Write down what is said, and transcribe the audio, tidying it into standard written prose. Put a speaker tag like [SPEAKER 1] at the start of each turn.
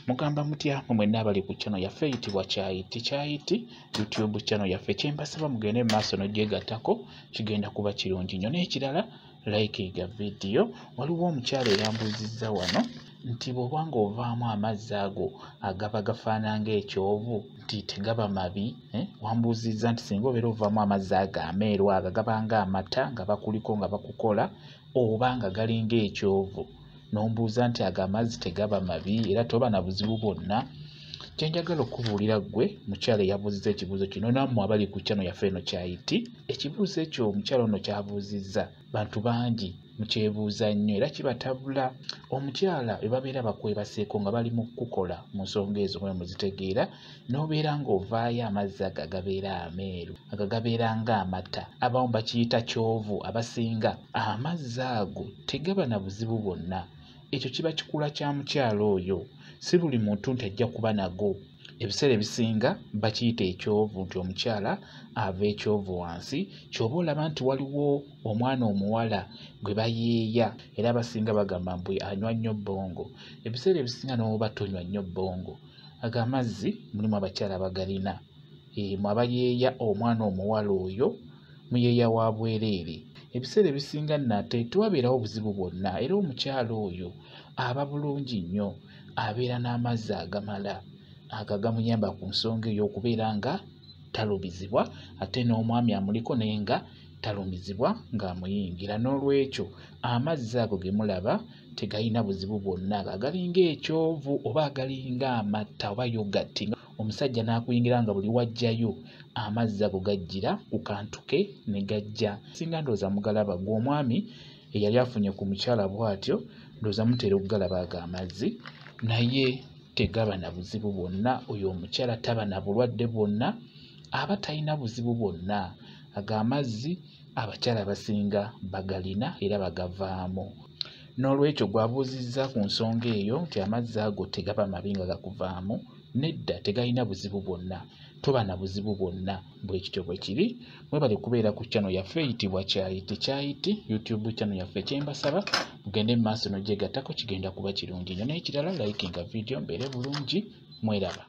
[SPEAKER 1] Mugamba mutya mwenna abali ku channel yaffe eyitibwa Kyayiti YouTube channel yaffe. Kyembasaba mugende mu maaso n'ogyegattako kigenda kuba kirungi nnyo. N'ekirala like ga video. Waliwo omukyala eyambuuzizza wano nti bw'obanga ovaamu amazzi ago agaba gafaana ng'ekyovu nti tegaba mabi. Wambuuzizza nti singa obeera ovaamu amazzi ago ameeru ago gaba ng'amata nga bakuliko nga bakukola oba nga gali ng'ekyovu, n'ombuuza nti ago amazzi tegaba mabi era toba na buzibu bwonna. Kyenjagala okubuulira ggwe mukyala eyabuuzizza ekibuuzo kino nammwe abali ku channel yaffe eno Kyayiti, ekibuuzo ekyo omukyala ono kyabuuzizza bantu bangi mukyebuuza nnyo era kibatabula. Omukyala bwe babeera bakwebaseeko nga bali mu kukola mu nsonga ezo mwe muzitegeera, n'obeera ng'ovaayo amazzi ago agabeera ameeru ago gabeera ng'amata, abamu bakiyita kyovu abasinga, amazzi ago tegaba na buzibu bwonna. Ekyo kiba kikula kya mukyala oyo, si buli muntu nti ajja kuba nago. Ebiseera ebisinga bakiyita ekyovu nti omukyala ava ekyovu wansi. Ky'oba olaba nti waliwo omwana omuwala gwe bayeeya era abasinga bagamba mbu anywa nnyo bbongo, ebiseera ebisinga n'oba tonywa nnyo bbongo, ago amazzi mulimu abakyala bagalina. Mwe abayeeya omwana omuwala oyo muyeeya wa bwereere. Ebiseera ebisinga nate tewabeerawo buzibu bwonna era omukyala oyo aba bulungi nnyo, abeera n'amazzi agamala agagamuyamba ku nsonga ey'okubeera nga talumizibwa, ate n'omwami amuliko naye nga talumizibwa ng'amuyingira. N'olwekyo amazzi ago ge mulaba tegalina buzibu bwonna, agalinga ekyovu oba agalinga amata oba yogati. Omusajja n'akuyingira nga buli wajjayo amazzi ago gajjira ku kantu ke ne gajja. Singa ndowooza mugalaba gwe omwami eyali afunye ku mukyala bw'atyo, ndowooza mutera okugalaba ago amazzi, naye tegaba na buzibu bwonna. Oyo omukyala taba na bulwadde bwonna, aba talina buzibu bwonna. Ago amazzi abakyala abasinga bagalina era bagavaamu. N'olwekyo gwabuuzizza ku nsonga eyo nti amazzi ago tegaba mabi nga gakuvaamu, nedda, tegalina buzibu bwonna, toba na buzibu bwonna. Bwe kityo bwe kiri. Mwebale kubeera ku channel yaffe eyitibwa Kyayiti YouTube channel yaffe. Kyembasaba mugende mu maaso n'ogyegattako kigenda kuba kirungi nnyo. N'ekirala like nga video mbeere bulungi. Mweraba.